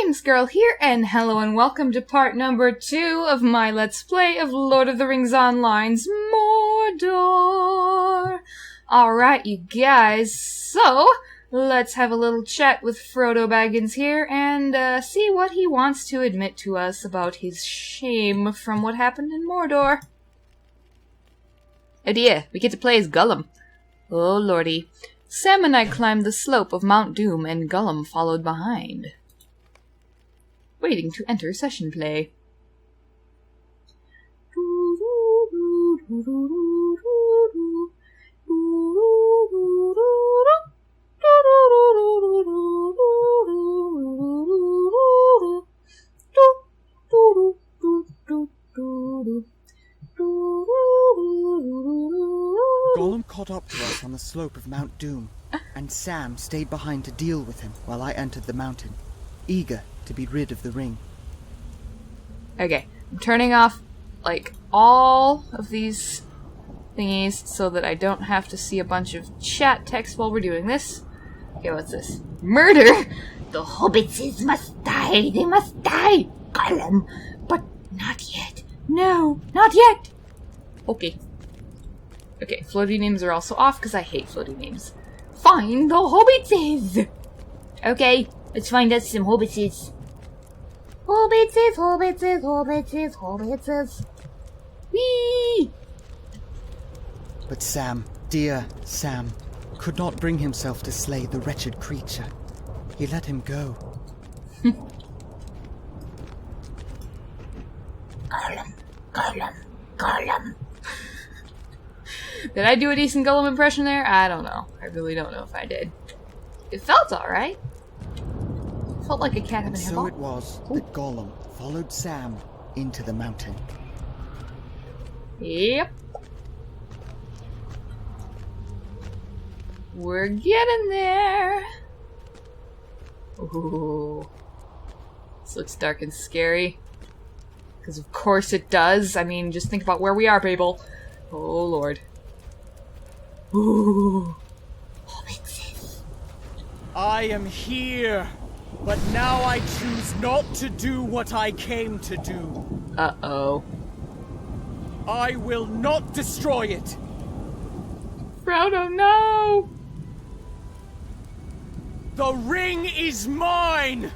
Games Girl here, and hello and welcome to part number 2 of my Let's Play of Lord of the Rings Online's Mordor. Alright, you guys, so let's have a little chat with Frodo Baggins here and see what he wants to admit to us about his shame from what happened in Mordor. Oh dear, we get to play as Gollum. Oh lordy. Sam and I climbed the slope of Mount Doom and Gollum followed behind. Waiting to enter session play. Gollum caught up to us on the slope of Mount Doom, and Sam stayed behind to deal with him while I entered the mountain, eager to be rid of the ring. Okay, I'm turning off, all of these thingies so that I don't have to see a bunch of chat text while we're doing this. Okay, what's this? Murder! The hobbitses must die! They must die! Gollum! But not yet. No, not yet! Okay. Okay, floaty names are also off because I hate floaty names. Find the hobbitses! Okay, let's find us some hobbitses. Hobbitses, hobbitses, hobbitses, hobbitses. Whee! But Sam, dear Sam, could not bring himself to slay the wretched creature. He let him go. Gollum, Gollum, Gollum. Did I do a decent Gollum impression there? I don't know. I really don't know if I did. It felt alright. Felt like a cat having a So ball. it was that Gollum followed Sam into the mountain. Yep. We're getting there. Ooh. This looks dark and scary. Because of course it does. I mean, just think about where we are, people. Oh, Lord. Ooh. Hobbitses. I am here, but now I choose not to do what I came to do. Uh-oh. I will not destroy it. Frodo, no! The ring is mine!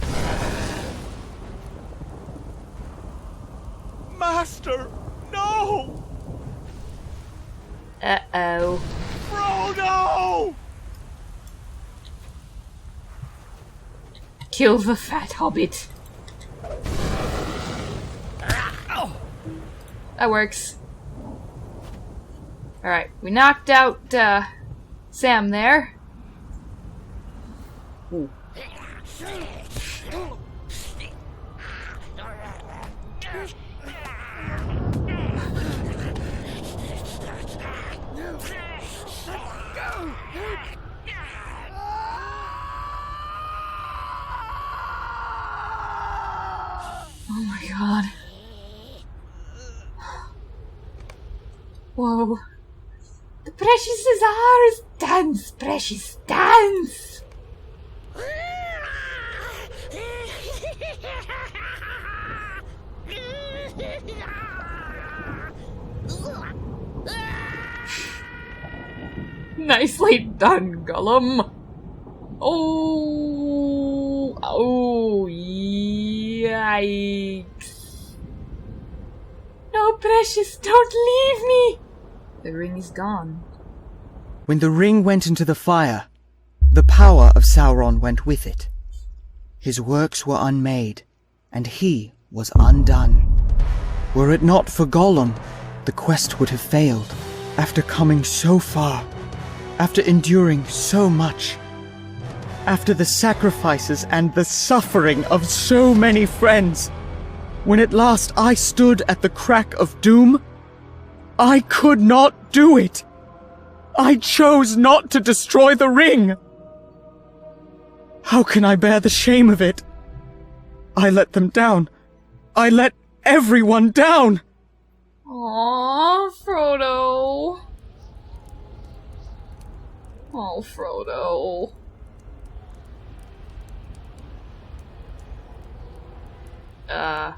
Master, no! Uh-oh. Frodo! Kill the fat hobbit. That works. Alright, we knocked out, Sam there. Ooh. Oh my god. Whoa. The precious is ours! Dance, precious, dance! Nicely done, Gollum! Oh! Oh, yikes. No, precious, don't leave me! The ring is gone. When the ring went into the fire, the power of Sauron went with it. His works were unmade, and he was undone. Were it not for Gollum, the quest would have failed. After coming so far, after enduring so much, after the sacrifices and the suffering of so many friends, when at last I stood at the crack of doom, I could not do it. I chose not to destroy the ring. How can I bear the shame of it? I let them down. I let everyone down. Aww, Frodo. Oh, Frodo. Okay.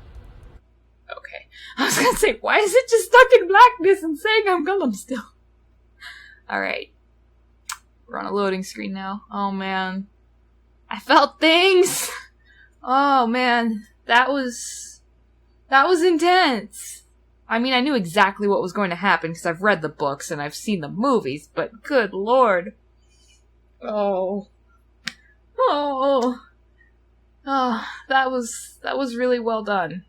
I was gonna say, why is it just stuck in blackness and saying I'm Gollum still? Alright. We're on a loading screen now. Oh man. I felt things! Oh man. That was intense. I mean, I knew exactly what was going to happen because I've read the books and I've seen the movies, but good lord. Oh. Oh. Oh, that was really well done.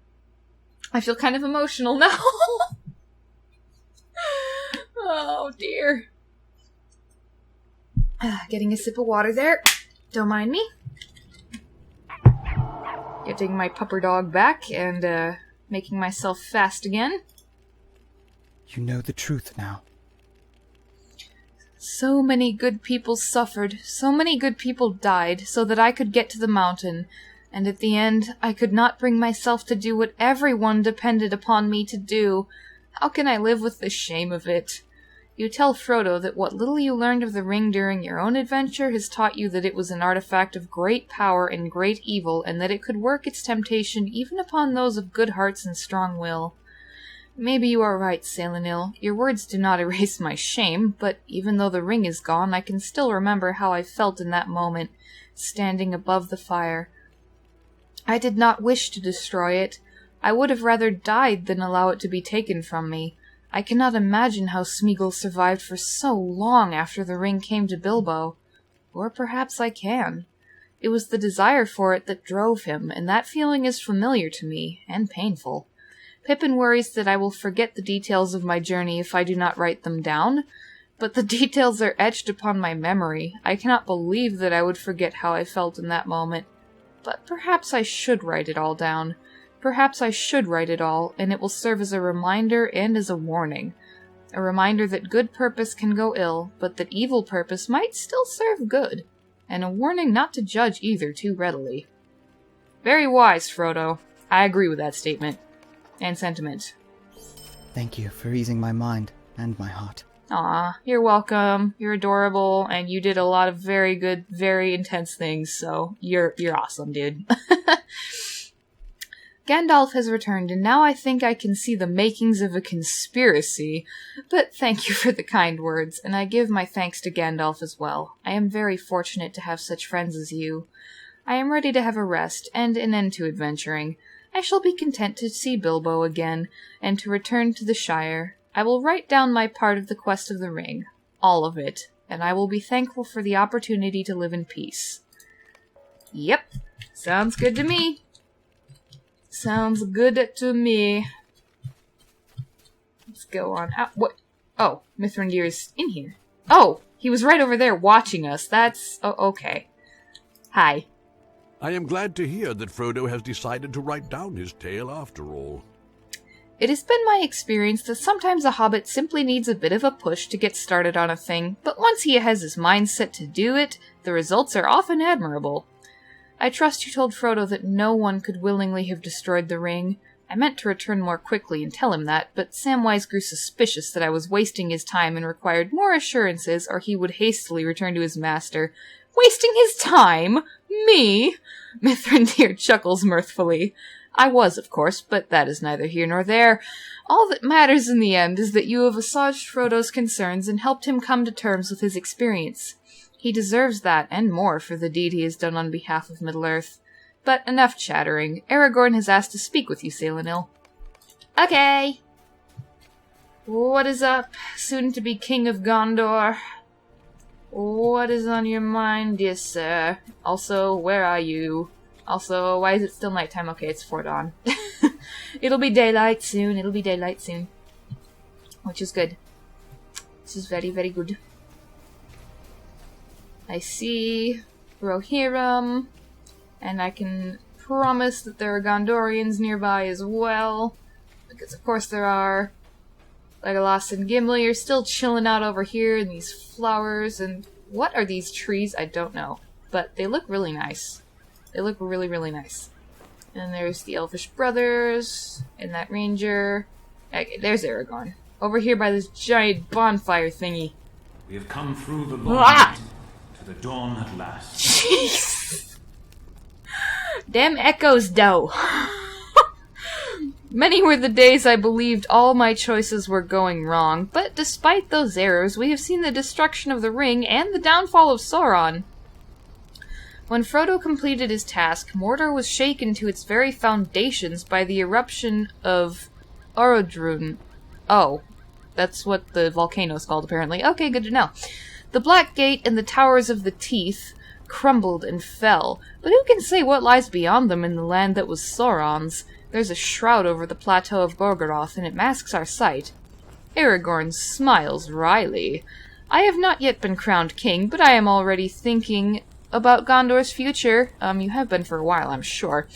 I feel kind of emotional now. Oh dear. Getting a sip of water there. Don't mind me. Getting my pupper dog back and making myself fast again. You know the truth now. So many good people suffered, so many good people died, so that I could get to the mountain, and at the end I could not bring myself to do what everyone depended upon me to do. How can I live with the shame of it? You tell Frodo that what little you learned of the ring during your own adventure has taught you that it was an artifact of great power and great evil, and that it could work its temptation even upon those of good hearts and strong will. Maybe you are right, Saelunil. Your words do not erase my shame, but even though the ring is gone, I can still remember how I felt in that moment, standing above the fire. I did not wish to destroy it. I would have rather died than allow it to be taken from me. I cannot imagine how Smeagol survived for so long after the ring came to Bilbo. Or perhaps I can. It was the desire for it that drove him, and that feeling is familiar to me, and painful. Pippin worries that I will forget the details of my journey if I do not write them down, but the details are etched upon my memory. I cannot believe that I would forget how I felt in that moment. But perhaps I should write it all down. Perhaps I should write it all, and it will serve as a reminder and as a warning. A reminder that good purpose can go ill, but that evil purpose might still serve good. And a warning not to judge either too readily. Very wise, Frodo. I agree with that statement. And sentiment. Thank you for easing my mind and my heart. Aw, you're welcome. You're adorable, and you did a lot of very good, very intense things, so you're awesome, dude. Gandalf has returned, and now I think I can see the makings of a conspiracy. But thank you for the kind words, and I give my thanks to Gandalf as well. I am very fortunate to have such friends as you. I am ready to have a rest, and an end to adventuring. I shall be content to see Bilbo again, and to return to the Shire. I will write down my part of the quest of the ring. All of it. And I will be thankful for the opportunity to live in peace. Yep. Sounds good to me. Sounds good to me. Let's go on out. What? Oh, Mithrandir's in here. Oh, he was right over there watching us. That's... Oh, okay. Hi. I am glad to hear that Frodo has decided to write down his tale after all. It has been my experience that sometimes a hobbit simply needs a bit of a push to get started on a thing, but once he has his mind set to do it, the results are often admirable. I trust you told Frodo that no one could willingly have destroyed the ring. I meant to return more quickly and tell him that, but Samwise grew suspicious that I was wasting his time and required more assurances, or he would hastily return to his master. Wasting his time? Me? Mithrandir chuckles mirthfully. I was, of course, but that is neither here nor there. All that matters in the end is that you have assuaged Frodo's concerns and helped him come to terms with his experience. He deserves that and more for the deed he has done on behalf of Middle-earth. But enough chattering. Aragorn has asked to speak with you, Saelunil. Okay. What is up, soon-to-be King of Gondor? What is on your mind, dear sir? Also, where are you? Also, why is it still nighttime? Okay, it's 4 dawn. It'll be daylight soon. It'll be daylight soon. Which is good. This is very, very good. I see Rohirrim, and I can promise that there are Gondorians nearby as well. Because of course there are. Legolas and Gimli are still chilling out over here in these flowers, and what are these trees? I don't know. But they look really nice. They look really, really nice. And there's the Elfish brothers, and that ranger. Okay, there's Aragorn. Over here by this giant bonfire thingy. We have come through the long night to the dawn at last. Jeez! Damn echoes, though. Many were the days I believed all my choices were going wrong, but despite those errors, we have seen the destruction of the ring and the downfall of Sauron. When Frodo completed his task, Mordor was shaken to its very foundations by the eruption of Orodruin. Oh, that's what the volcano's called, apparently. Okay, good to know. The Black Gate and the Towers of the Teeth crumbled and fell, but who can say what lies beyond them in the land that was Sauron's? There's a shroud over the plateau of Gorgoroth, and it masks our sight. Aragorn smiles wryly. I have not yet been crowned king, but I am already thinking about Gondor's future. You have been for a while, I'm sure.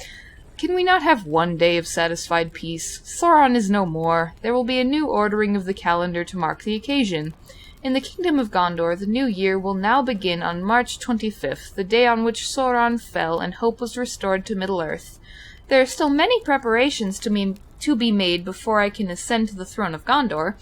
Can we not have one day of satisfied peace? Sauron is no more. There will be a new ordering of the calendar to mark the occasion. In the kingdom of Gondor, the new year will now begin on March 25th, the day on which Sauron fell and hope was restored to Middle-earth. There are still many preparations to be made before I can ascend to the throne of Gondor,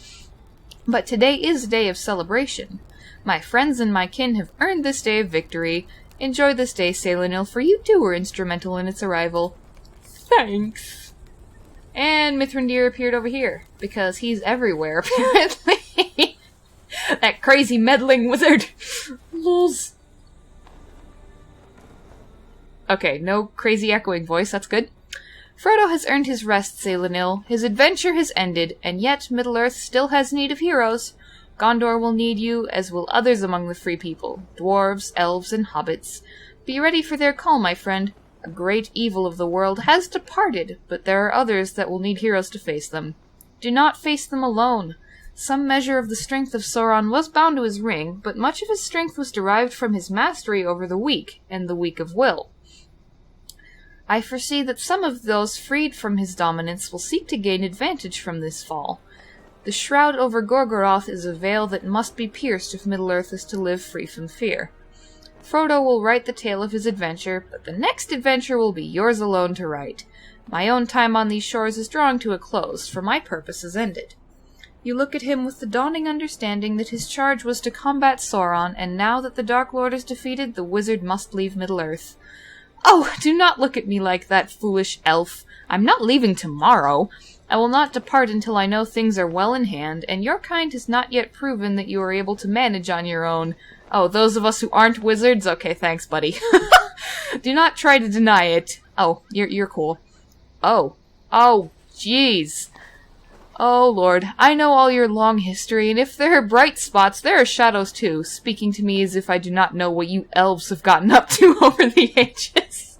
but today is a day of celebration. My friends and my kin have earned this day of victory. Enjoy this day, Saelunil, for you too were instrumental in its arrival. Thanks. And Mithrandir appeared over here, because he's everywhere, apparently. That crazy meddling wizard. Lols. Okay, no crazy echoing voice, that's good. Frodo has earned his rest, Saelunil. His adventure has ended, and yet Middle-earth still has need of heroes. Gondor will need you, as will others among the free people. Dwarves, elves, and hobbits. Be ready for their call, my friend. A great evil of the world has departed, but there are others that will need heroes to face them. Do not face them alone. Some measure of the strength of Sauron was bound to his ring, but much of his strength was derived from his mastery over the weak, and the weak of will. I foresee that some of those freed from his dominance will seek to gain advantage from this fall. The shroud over Gorgoroth is a veil that must be pierced if Middle-earth is to live free from fear. Frodo will write the tale of his adventure, but the next adventure will be yours alone to write. My own time on these shores is drawing to a close, for my purpose is ended. You look at him with the dawning understanding that his charge was to combat Sauron, and now that the Dark Lord is defeated, the wizard must leave Middle-earth. Oh, do not look at me like that, foolish elf. I'm not leaving tomorrow. I will not depart until I know things are well in hand, and your kind has not yet proven that you are able to manage on your own. Oh, those of us who aren't wizards? Okay, thanks, buddy. Do not try to deny it. Oh, you're cool. Oh, jeez. Oh, Lord, I know all your long history, and if there are bright spots, there are shadows too, speaking to me as if I do not know what you elves have gotten up to over the ages.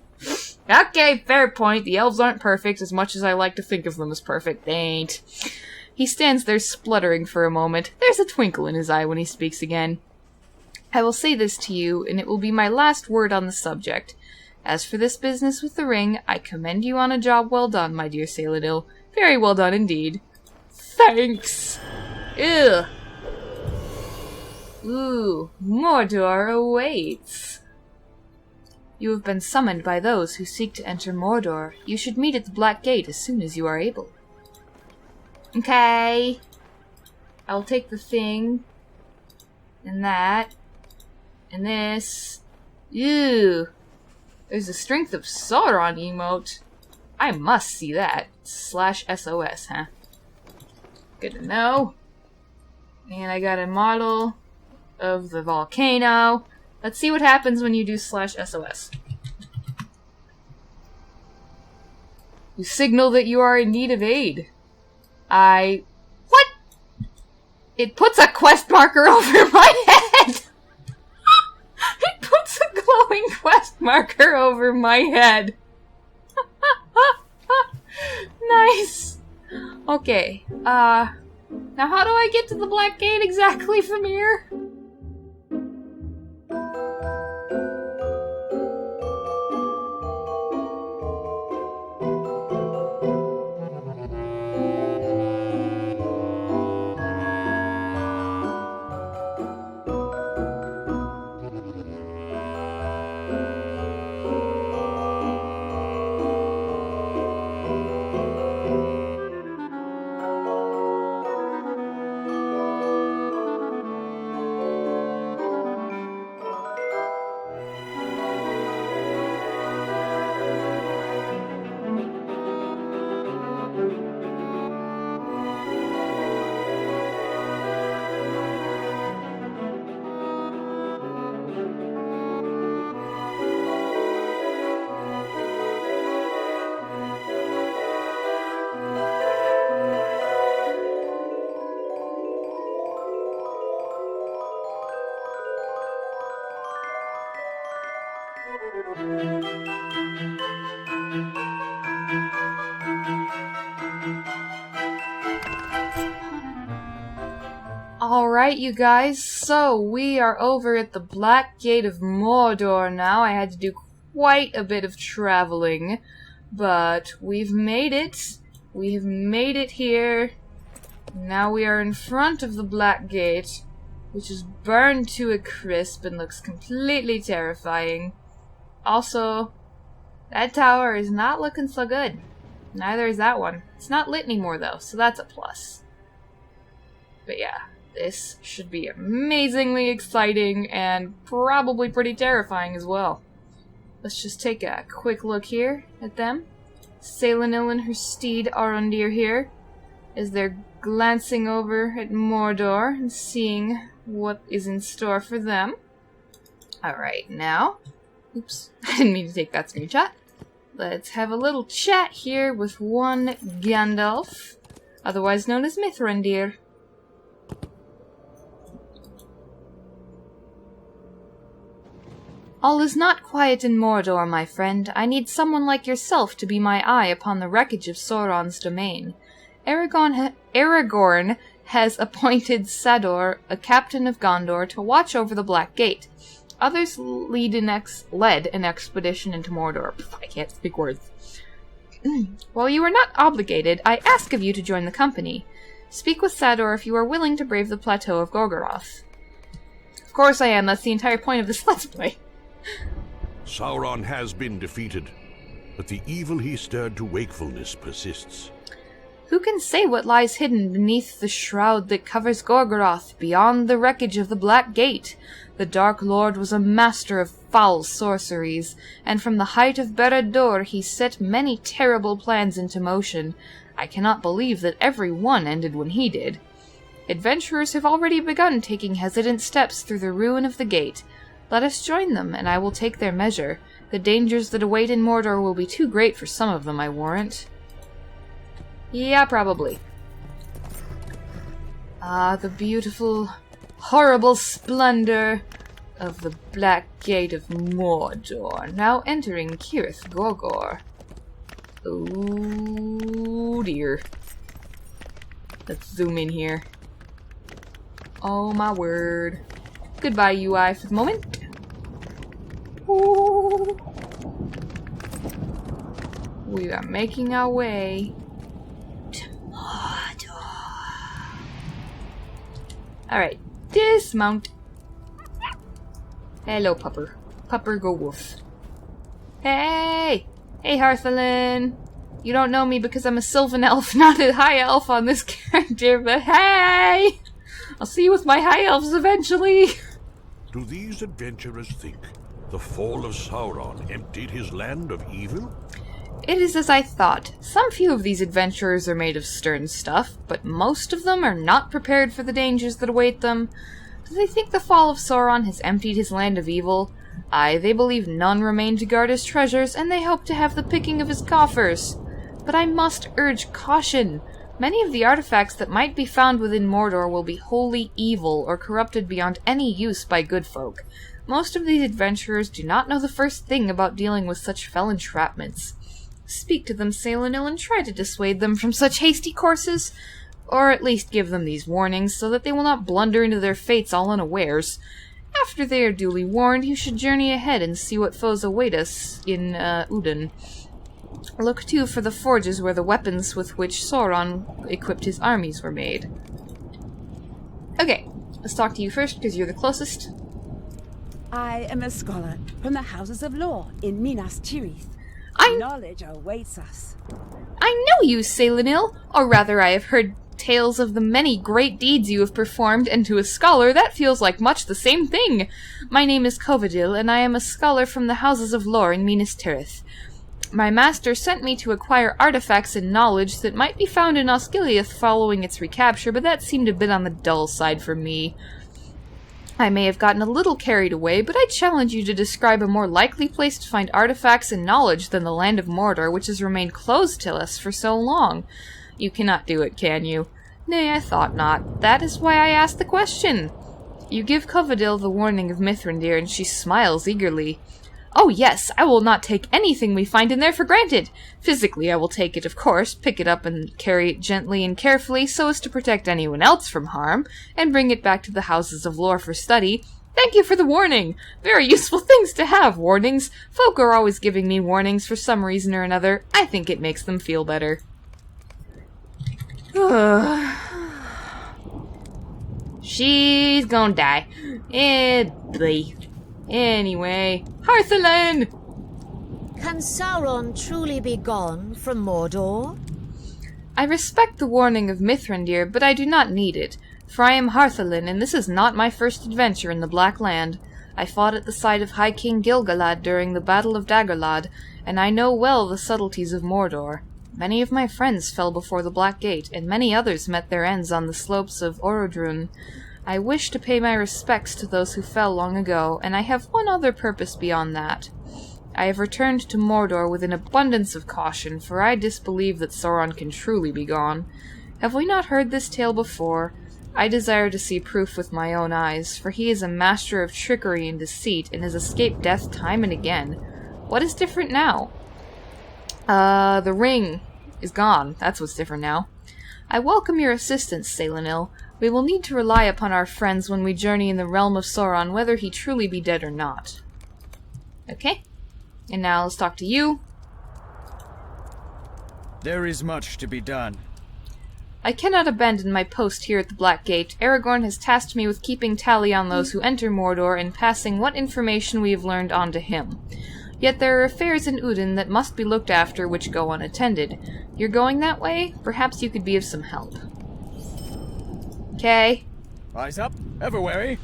Okay, fair point. The elves aren't perfect, as much as I like to think of them as perfect. They ain't. He stands there spluttering for a moment. There's a twinkle in his eye when he speaks again. I will say this to you, and it will be my last word on the subject. As for this business with the ring, I commend you on a job well done, my dear Saelunil. Very well done indeed. Thanks! Ugh. Ooh, Mordor awaits. You have been summoned by those who seek to enter Mordor. You should meet at the Black Gate as soon as you are able. Okay. I'll take the thing. And that. And this. Ew. There's a Strength of Sauron emote. I must see that. /SOS, huh? Good to know. And I got a model of the volcano. Let's see what happens when you do /SOS. You signal that you are in need of aid. What? It puts a quest marker over my head! It puts a glowing quest marker over my head. Nice. Okay, now how do I get to the Black Gate exactly from here? Alright, you guys, so we are over at the Black Gate of Mordor now. I had to do quite a bit of traveling, but we've made it. We've made it here. Now we are in front of the Black Gate, which is burned to a crisp and looks completely terrifying. Also, that tower is not looking so good. Neither is that one. It's not lit anymore though, so that's a plus. But yeah. This should be amazingly exciting and probably pretty terrifying as well. Let's just take a quick look here at them. Saelunil and her steed Arondir here, as they're glancing over at Mordor and seeing what is in store for them. Alright, now... Oops, I didn't mean to take that screenshot. Let's have a little chat here with one Gandalf, otherwise known as Mithrandir. All is not quiet in Mordor, my friend. I need someone like yourself to be my eye upon the wreckage of Sauron's domain. Aragorn has appointed Sador, a captain of Gondor, to watch over the Black Gate. Others led an expedition into Mordor. I can't speak words. While you are not obligated, I ask of you to join the company. Speak with Sador if you are willing to brave the plateau of Gorgoroth. Of course I am. That's the entire point of this Let's Play. Sauron has been defeated, but the evil he stirred to wakefulness persists. Who can say what lies hidden beneath the shroud that covers Gorgoroth, beyond the wreckage of the Black Gate? The Dark Lord was a master of foul sorceries, and from the height of Barad-dûr he set many terrible plans into motion. I cannot believe that every one ended when he did. Adventurers have already begun taking hesitant steps through the ruin of the gate. Let us join them, and I will take their measure. The dangers that await in Mordor will be too great for some of them, I warrant. Yeah, probably. Ah, the beautiful, horrible splendor of the Black Gate of Mordor, now entering Cirith Gorgor. Oh dear. Let's zoom in here. Oh my word. Goodbye, UI, for the moment. Ooh. We are making our way to Mordor. Alright, dismount. Hello, Pupper. Pupper, go woof. Hey! Hey, Harthalin! You don't know me because I'm a Sylvan Elf, not a High Elf on this character, but hey! I'll see you with my High Elves eventually! Do these adventurers think the fall of Sauron emptied his land of evil? It is as I thought. Some few of these adventurers are made of stern stuff, but most of them are not prepared for the dangers that await them. Do they think the fall of Sauron has emptied his land of evil? Aye, they believe none remain to guard his treasures, and they hope to have the picking of his coffers. But I must urge caution. Many of the artifacts that might be found within Mordor will be wholly evil or corrupted beyond any use by good folk. Most of these adventurers do not know the first thing about dealing with such fell entrapments. Speak to them, Saelunil, and try to dissuade them from such hasty courses, or at least give them these warnings so that they will not blunder into their fates all unawares. After they are duly warned, you should journey ahead and see what foes await us in Udon. Look, too, for the forges where the weapons with which Sauron equipped his armies were made. Okay, let's talk to you first, because you're the closest. I am a scholar from the Houses of Law in Minas Tirith. Knowledge awaits us. I know you, Saelunil, or rather I have heard tales of the many great deeds you have performed, and to a scholar that feels like much the same thing. My name is Covadil, and I am a scholar from the Houses of Law in Minas Tirith. My master sent me to acquire artifacts and knowledge that might be found in Osgiliath following its recapture, but that seemed a bit on the dull side for me. I may have gotten a little carried away, but I challenge you to describe a more likely place to find artifacts and knowledge than the land of Mordor, which has remained closed to us for so long. You cannot do it, can you? Nay, I thought not. That is why I asked the question. You give Covadil the warning of Mithrandir, and she smiles eagerly. Oh yes, I will not take anything we find in there for granted. Physically, I will take it, of course, pick it up and carry it gently and carefully so as to protect anyone else from harm, and bring it back to the houses of lore for study. Thank you for the warning. Very useful things to have, warnings. Folk are always giving me warnings for some reason or another. I think it makes them feel better. She's gonna die. Anyway, Harthelin! Can Sauron truly be gone from Mordor? I respect the warning of Mithrandir, but I do not need it. For I am Harthelin, and this is not my first adventure in the Black Land. I fought at the side of High King Gil-galad during the Battle of Dagorlad, and I know well the subtleties of Mordor. Many of my friends fell before the Black Gate, and many others met their ends on the slopes of Orodruin. I wish to pay my respects to those who fell long ago, and I have one other purpose beyond that. I have returned to Mordor with an abundance of caution, for I disbelieve that Sauron can truly be gone. Have we not heard this tale before? I desire to see proof with my own eyes, for he is a master of trickery and deceit, and has escaped death time and again. What is different now? The ring is gone. That's what's different now. I welcome your assistance, Saelunil. We will need to rely upon our friends when we journey in the realm of Sauron, whether he truly be dead or not. Okay. And now let's talk to you. There is much to be done. I cannot abandon my post here at the Black Gate. Aragorn has tasked me with keeping tally on those who enter Mordor and passing what information we have learned on to him. Yet there are affairs in Udin that must be looked after which go unattended. You're going that way? Perhaps you could be of some help. Okay. Eyes up, ever wary.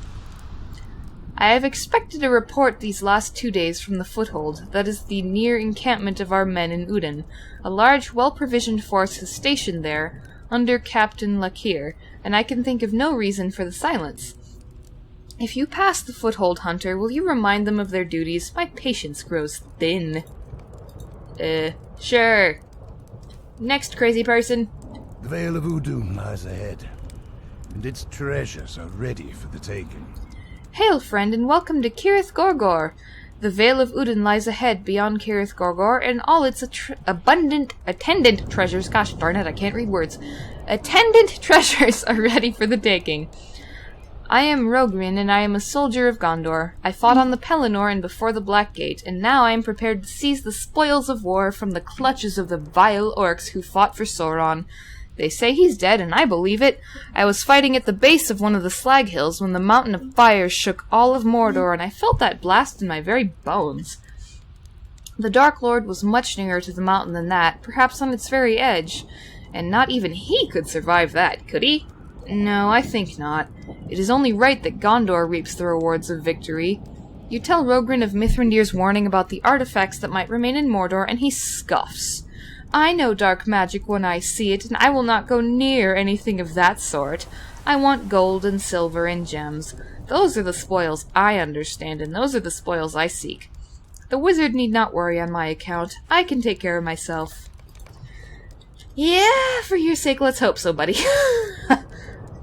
I have expected a report these last 2 days from the Foothold, that is the near encampment of our men in Udin. A large, well-provisioned force is stationed there, under Captain Lakir, and I can think of no reason for the silence. If you pass the Foothold, Hunter, will you remind them of their duties? My patience grows thin. Sure. Next, crazy person. The Vale of Udun lies ahead, and its treasures are ready for the taking. Hail, friend, and welcome to Cirith Gorgor. The Vale of Udun lies ahead beyond Cirith Gorgor, and all its attendant treasures, gosh darn it, I can't read words. Attendant treasures are ready for the taking. I am Rogrin, and I am a soldier of Gondor. I fought on the Pelennor and before the Black Gate, and now I am prepared to seize the spoils of war from the clutches of the vile orcs who fought for Sauron. They say he's dead, and I believe it. I was fighting at the base of one of the slag hills when the mountain of fire shook all of Mordor, and I felt that blast in my very bones. The Dark Lord was much nearer to the mountain than that, perhaps on its very edge, and not even he could survive that, could he? No, I think not. It is only right that Gondor reaps the rewards of victory. You tell Rogrin of Mithrandir's warning about the artifacts that might remain in Mordor, and he scoffs. I know dark magic when I see it, and I will not go near anything of that sort. I want gold and silver and gems. Those are the spoils I understand, and those are the spoils I seek. The wizard need not worry on my account. I can take care of myself. Yeah, for your sake, let's hope so, buddy.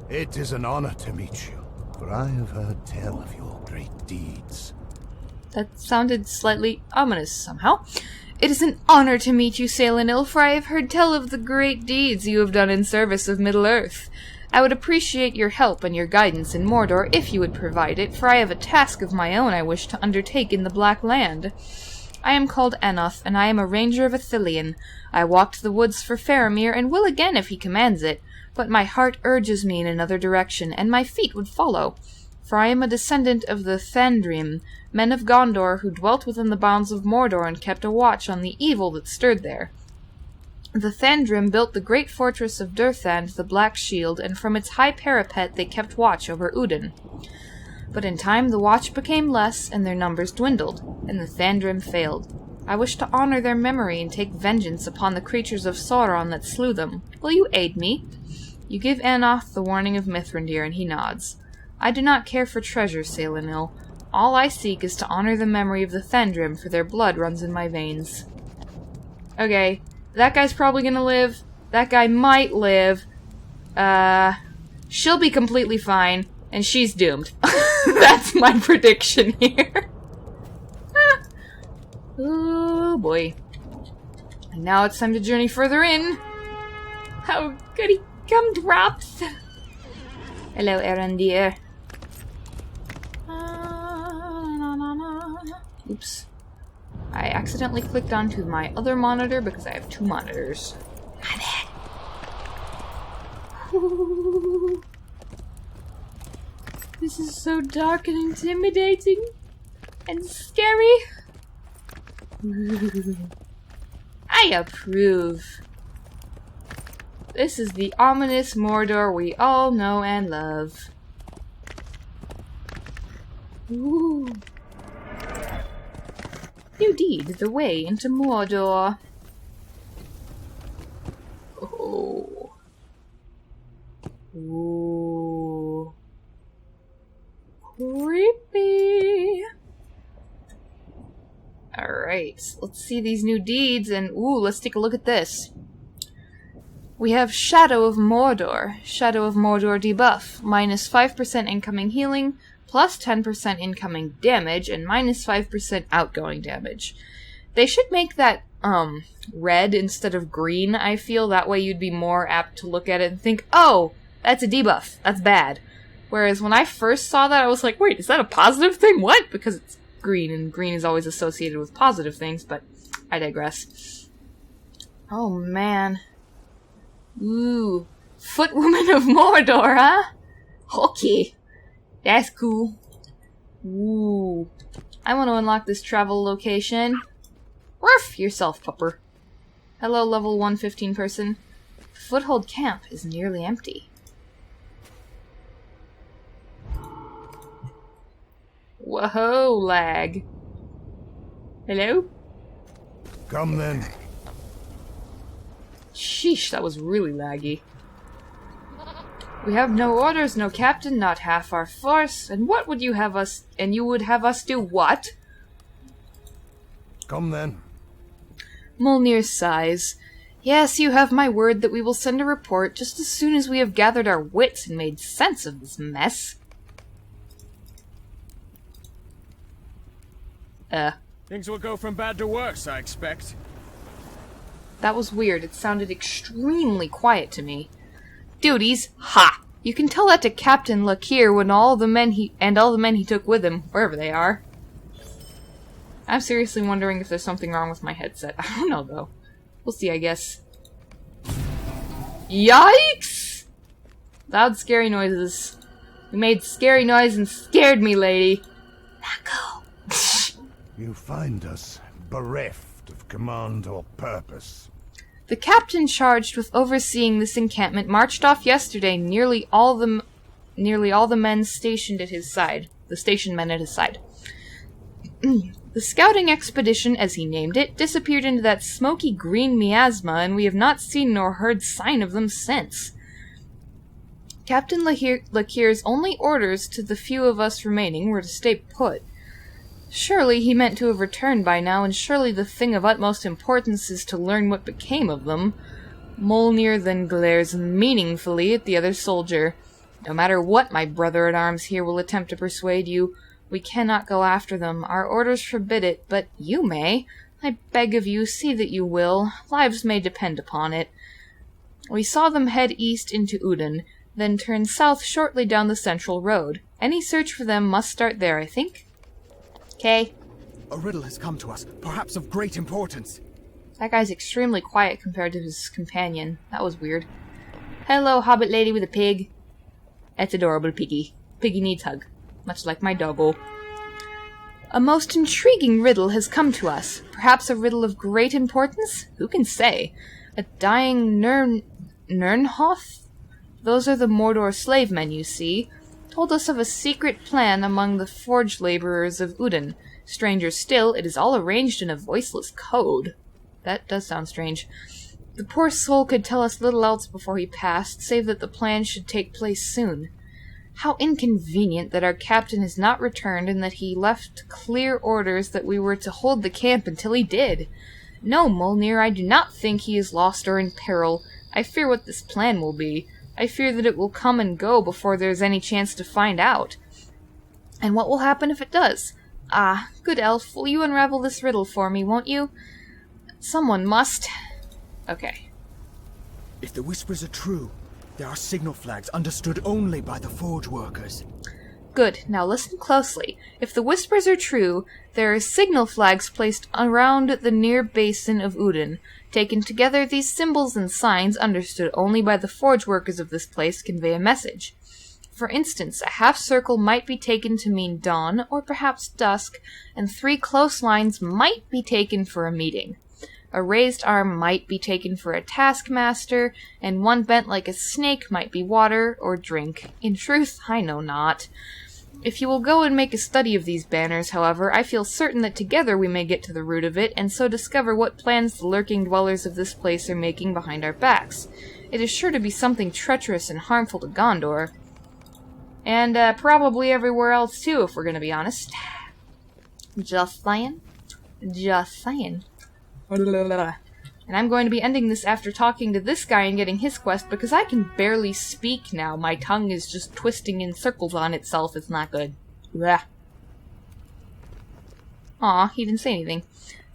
It is an honor to meet you, for I have heard tell of your great deeds. That sounded slightly ominous somehow. It is an honor to meet you, Saelunil, for I have heard tell of the great deeds you have done in service of Middle-earth. I would appreciate your help and your guidance in Mordor if you would provide it, for I have a task of my own I wish to undertake in the Black Land. I am called Enoth, and I am a ranger of Ithilien. I walked the woods for Faramir, and will again if he commands it, but my heart urges me in another direction, and my feet would follow. For I am a descendant of the Thandrim, men of Gondor who dwelt within the bounds of Mordor and kept a watch on the evil that stirred there. The Thandrim built the great fortress of Durthand, the Black Shield, and from its high parapet they kept watch over Udin. But in time the watch became less, and their numbers dwindled, and the Thandrim failed. I wish to honor their memory and take vengeance upon the creatures of Sauron that slew them. Will you aid me? You give Enoth the warning of Mithrandir, and he nods. I do not care for treasure, Saelunil. All I seek is to honor the memory of the Thandrim, for their blood runs in my veins. Okay, that guy's probably gonna live. That guy might live. She'll be completely fine, and she's doomed. That's my prediction here. Oh boy. And now it's time to journey further in. How goody gumdrops! Hello, Arendir. Oops. I accidentally clicked onto my other monitor because I have two monitors. My bad. Ooh. This is so dark and intimidating. And scary. Ooh. I approve. This is the ominous Mordor we all know and love. Ooh. New deed, the way into Mordor. Oh. Ooh. Creepy. Alright, let's see these new deeds and ooh, let's take a look at this. We have Shadow of Mordor. Shadow of Mordor debuff. Minus 5% incoming healing, plus 10% incoming damage, and minus 5% outgoing damage. They should make that, red instead of green, I feel. That way you'd be more apt to look at it and think, oh, that's a debuff. That's bad. Whereas when I first saw that, I was like, wait, is that a positive thing? What? Because it's green, and green is always associated with positive things, but I digress. Oh, man. Ooh. Footwoman of Mordor, huh? Okay. That's cool. Ooh. I want to unlock this travel location. Ruff yourself, pupper. Hello, level 115 person. Foothold camp is nearly empty. Whoa, lag. Hello? Come then. Sheesh, that was really laggy. We have no orders, no captain, not half our force, and what would you have us... And you would have us do what? Come then. Mjolnir sighs. Yes, you have my word that we will send a report just as soon as we have gathered our wits and made sense of this mess. Things will go from bad to worse, I expect. That was weird. It sounded extremely quiet to me. Duties? Ha! You can tell that to Captain Lakir when all the men he took with him, wherever they are. I'm seriously wondering if there's something wrong with my headset. I don't know, though. We'll see, I guess. Yikes! Loud, scary noises. You made scary noise and scared me, lady. Now go. You find us bereft of command or purpose. The captain charged with overseeing this encampment marched off yesterday. Nearly all the men stationed at his side. The station men at his side. The scouting expedition, as he named it, disappeared into that smoky green miasma, and we have not seen nor heard sign of them since. Captain Lakir's only orders to the few of us remaining were to stay put. Surely he meant to have returned by now, and surely the thing of utmost importance is to learn what became of them. Mjolnir then glares meaningfully at the other soldier. No matter what my brother-at-arms here will attempt to persuade you, we cannot go after them. Our orders forbid it, but you may. I beg of you, see that you will. Lives may depend upon it. We saw them head east into Udon, then turn south shortly down the central road. Any search for them must start there, I think. Okay. A riddle has come to us, perhaps of great importance. That guy's extremely quiet compared to his companion. That was weird. Hello, hobbit lady with a pig. That's adorable, Piggy. Piggy needs hug. Much like my doggo. A most intriguing riddle has come to us. Perhaps a riddle of great importance? Who can say? A dying Nirnhoth? Those are the Mordor slave men, you see. Told us of a secret plan among the forge laborers of Udon. Stranger still, it is all arranged in a voiceless code. That does sound strange. The poor soul could tell us little else before he passed, save that the plan should take place soon. How inconvenient that our captain has not returned and that he left clear orders that we were to hold the camp until he did. No, Mjolnir, I do not think he is lost or in peril. I fear what this plan will be. I fear that it will come and go before there is any chance to find out. And what will happen if it does? Ah, good elf, will you unravel this riddle for me, won't you? Someone must. Okay. If the whispers are true, there are signal flags understood only by the forge workers. Good. Now listen closely. If the whispers are true, there are signal flags placed around the near basin of Udin. Taken together, these symbols and signs, understood only by the forge workers of this place, convey a message. For instance, a half circle might be taken to mean dawn, or perhaps dusk, and 3 close lines might be taken for a meeting. A raised arm might be taken for a taskmaster, and one bent like a snake might be water or drink. In truth, I know not. If you will go and make a study of these banners, however, I feel certain that together we may get to the root of it, and so discover what plans the lurking dwellers of this place are making behind our backs. It is sure to be something treacherous and harmful to Gondor. And probably everywhere else too, if we're gonna be honest. Just saying. Just saying. And I'm going to be ending this after talking to this guy and getting his quest, because I can barely speak now. My tongue is just twisting in circles on itself. It's not good. Blah. Aw, he didn't say anything.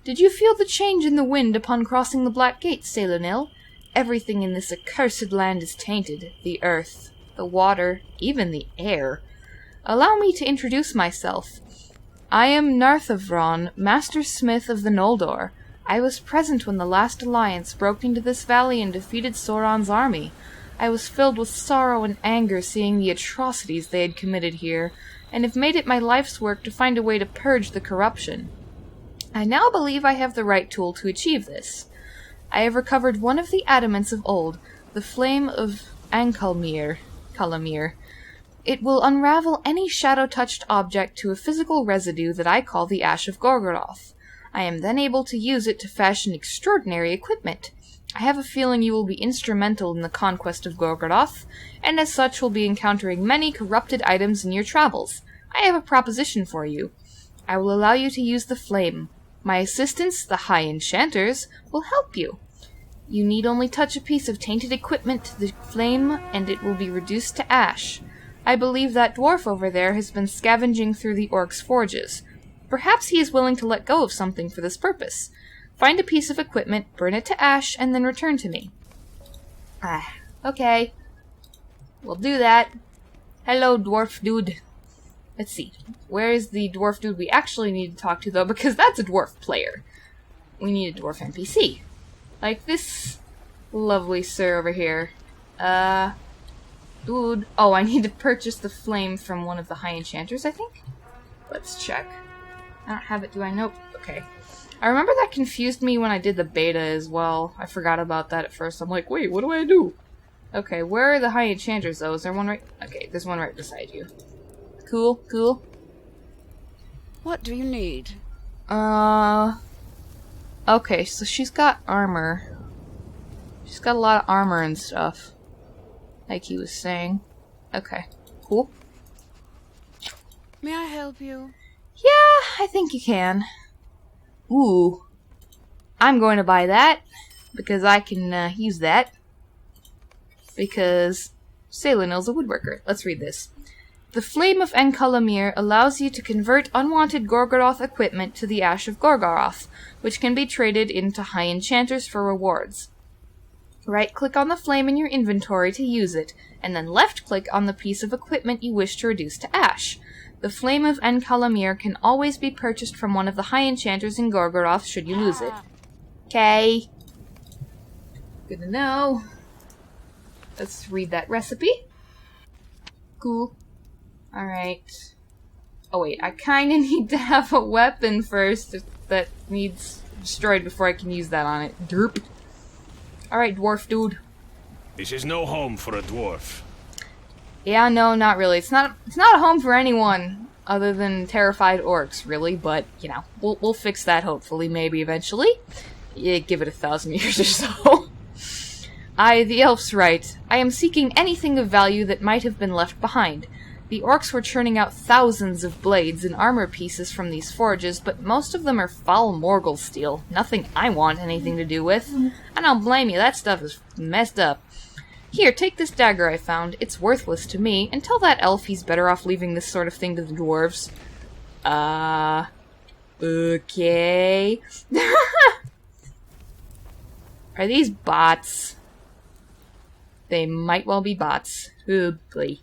Did you feel the change in the wind upon crossing the Black Gate, Saelunil? Everything in this accursed land is tainted. The earth, the water, even the air. Allow me to introduce myself. I am Narthavron, Master Smith of the Noldor. I was present when the last alliance broke into this valley and defeated Sauron's army. I was filled with sorrow and anger seeing the atrocities they had committed here, and have made it my life's work to find a way to purge the corruption. I now believe I have the right tool to achieve this. I have recovered one of the adamants of old, the flame of Ankalmir. It will unravel any shadow-touched object to a physical residue that I call the Ash of Gorgoroth. I am then able to use it to fashion extraordinary equipment. I have a feeling you will be instrumental in the conquest of Gorgoroth, and as such will be encountering many corrupted items in your travels. I have a proposition for you. I will allow you to use the flame. My assistants, the High Enchanters, will help you. You need only touch a piece of tainted equipment to the flame, and it will be reduced to ash. I believe that dwarf over there has been scavenging through the orcs' forges. Perhaps he is willing to let go of something for this purpose. Find a piece of equipment, burn it to ash, and then return to me. Okay. We'll do that. Hello, dwarf dude. Let's see. Where is the dwarf dude we actually need to talk to, though? Because that's a dwarf player. We need a dwarf NPC. Like this lovely sir over here. Dude. Oh, I need to purchase the flame from one of the High Enchanters, I think? Let's check. I don't have it, do I? Nope. Okay. I remember that confused me when I did the beta as well. I forgot about that at first. I'm like, wait, what do I do? Okay, where are the High Enchanters, though? Is there one right... Okay, there's one right beside you. Cool, cool. What do you need? Okay, so she's got armor. She's got a lot of armor and stuff. Like he was saying. Okay, cool. May I help you? Yeah, I think you can. Ooh. I'm going to buy that. Because I can use that. Because Saelunil's a woodworker. Let's read this. The Flame of Ankalmir allows you to convert unwanted Gorgoroth equipment to the Ash of Gorgoroth, which can be traded into High Enchanters for rewards. Right-click on the flame in your inventory to use it, and then left-click on the piece of equipment you wish to reduce to ash. The Flame of Ankalmir can always be purchased from one of the High Enchanters in Gorgoroth should you lose it. Okay. Good to know. Let's read that recipe. Cool. Alright. Oh wait, I kinda need to have a weapon first that needs destroyed before I can use that on it. Derp. Alright, dwarf dude. This is no home for a dwarf. Yeah, no, not really. It's not a home for anyone other than terrified orcs, really, but, you know, we'll fix that hopefully, maybe eventually. Yeah, give it 1,000 years or so. The elf's right. I am seeking anything of value that might have been left behind. The orcs were churning out thousands of blades and armor pieces from these forges, but most of them are foul Morgul steel. Nothing I want anything to do with. I don't blame you, that stuff is messed up. Here, take this dagger I found. It's worthless to me, and tell that elf he's better off leaving this sort of thing to the dwarves. Okay. Are these bots? They might well be bots. Oh boy.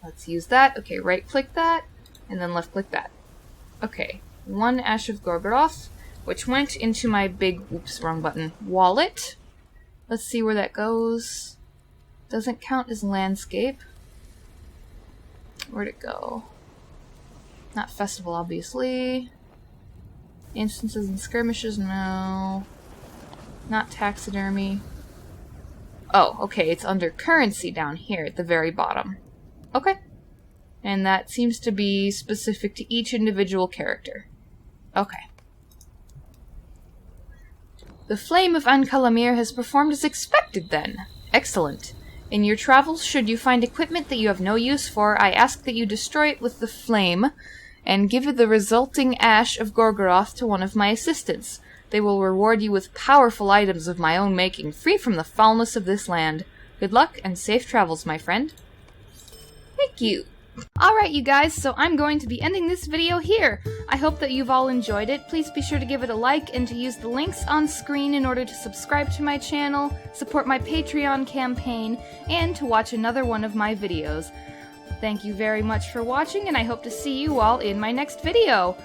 Let's use that. Okay, right-click that, and then left-click that. Okay, 1 Ash of Gorgoroth, which went into my big, oops, wrong button, wallet. Let's see where that goes. Doesn't count as landscape. Where'd it go? Not festival, obviously. Instances and skirmishes, no. Not taxidermy. Oh, okay, it's under currency down here at the very bottom. Okay. And that seems to be specific to each individual character. Okay. The Flame of Ankalamir has performed as expected, then. Excellent. In your travels, should you find equipment that you have no use for, I ask that you destroy it with the flame, and give the resulting ash of Gorgoroth to one of my assistants. They will reward you with powerful items of my own making, free from the foulness of this land. Good luck, and safe travels, my friend. Thank you. Alright, you guys, so I'm going to be ending this video here. I hope that you've all enjoyed it. Please be sure to give it a like and to use the links on screen in order to subscribe to my channel, support my Patreon campaign, and to watch another one of my videos. Thank you very much for watching, and I hope to see you all in my next video.